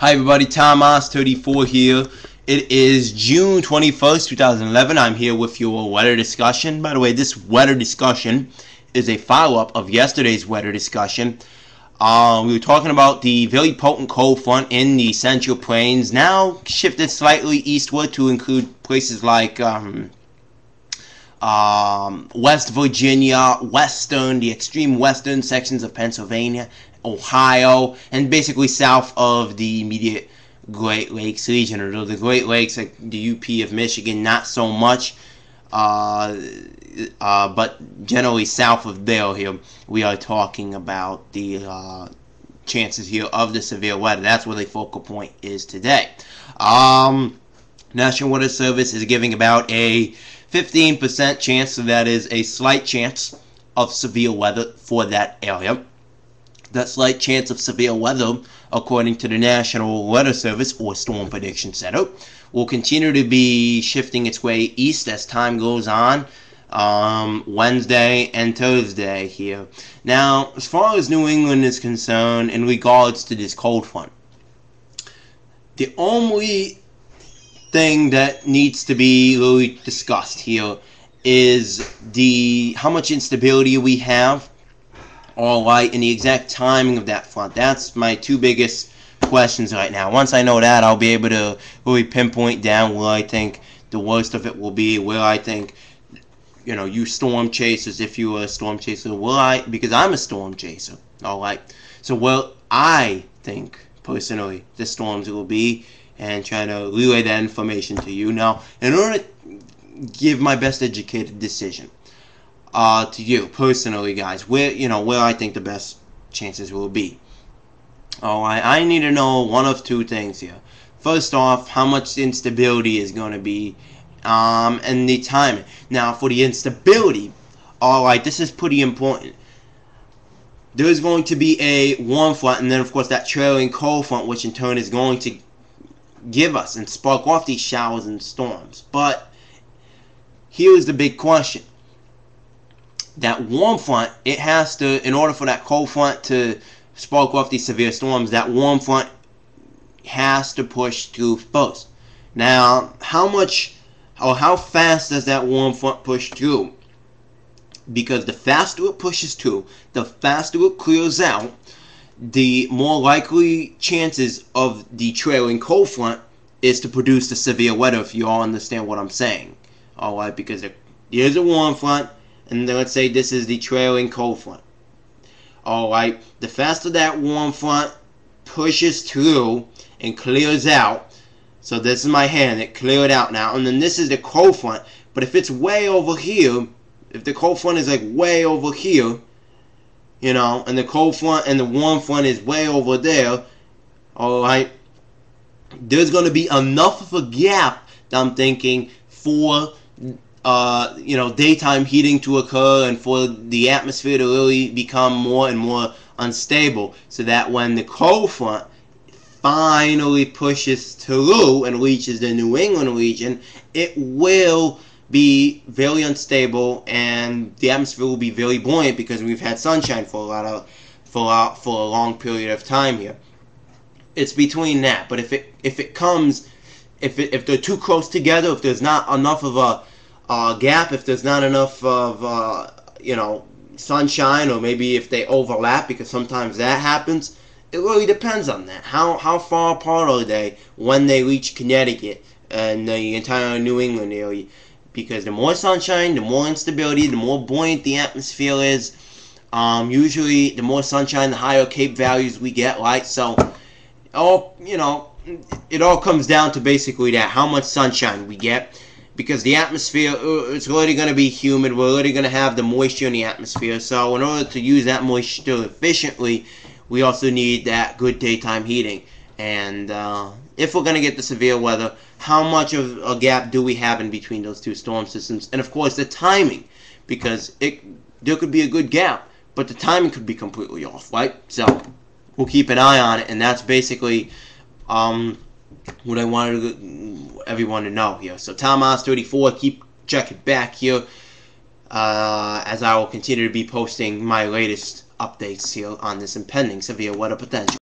Hi everybody, Thomas34 here. It is June 21st, 2011. I'm here with your weather discussion. By the way, this weather discussion is a follow-up of yesterday's weather discussion. We were talking about the very potent cold front in the Central Plains, now shifted slightly eastward to include places like West Virginia, the extreme western sections of Pennsylvania, Ohio, and basically south of the immediate Great Lakes region, or the Great Lakes, like the UP of Michigan, not so much, but generally south of there here, we are talking about the chances here of the severe weather. That's where the focal point is today. National Weather Service is giving about a 15% chance, so that is a slight chance of severe weather for that area. That slight chance of severe weather, according to the National Weather Service or Storm Prediction Center, will continue to be shifting its way east as time goes on, Wednesday and Thursday here. Now, as far as New England is concerned, in regards to this cold front, the only thing that needs to be really discussed here is how much instability we have, alright, and the exact timing of that front. That's my two biggest questions right now. Once I know that, I'll be able to really pinpoint down where I think the worst of it will be, where I think, you know, you storm chasers, if you are a storm chaser, because I'm a storm chaser, alright, so where I think personally the storms will be, and trying to relay that information to you. Now, in order to give my best educated decision to you personally, guys, where I think the best chances will be. Alright, I need to know one of two things here. First off, how much instability is going to be, and the timing. Now, for the instability, alright, this is pretty important. There is going to be a warm front, and then of course that trailing cold front, which in turn is going to give us and spark off these showers and storms. But here's the big question. That warm front, it has to, in order for that cold front to spark off these severe storms, that warm front has to push through first. Now, how much or how fast does that warm front push through? Because the faster it pushes through, the faster it clears out, the more likely chances of the trailing cold front is to produce the severe weather, if you all understand what I'm saying. Alright, because here's a warm front, and then let's say this is the trailing cold front. Alright, the faster that warm front pushes through and clears out, so this is my hand, it cleared out now, and then this is the cold front, but if it's way over here, if the cold front is like way over here, you know, and the cold front and the warm front is way over there, alright, there's going to be enough of a gap, I'm thinking, for daytime heating to occur and for the atmosphere to really become more and more unstable, so that when the cold front finally pushes through and reaches the New England region, it will be very unstable and the atmosphere will be very buoyant because we've had sunshine for a long period of time here. It's between that, but if they're too close together, if there's not enough of a gap, if there's not enough of sunshine, or maybe if they overlap, because sometimes that happens, it really depends on that. How far apart are they when they reach Connecticut and the entire New England area? Because the more sunshine, the more instability, the more buoyant the atmosphere is. Usually, the more sunshine, the higher Cape values we get, right? So, it all comes down to basically that, how much sunshine we get. Because the atmosphere, it's already going to be humid, we're already going to have the moisture in the atmosphere. So, in order to use that moisture efficiently, we also need that good daytime heating. And if we're going to get the severe weather, how much of a gap do we have in between those two storm systems? And of course the timing, because there could be a good gap, but the timing could be completely off, right? So we'll keep an eye on it, and that's basically what I wanted everyone to know here. So Thomas34, keep checking back here, as I will continue to be posting my latest updates here on this impending severe weather potential.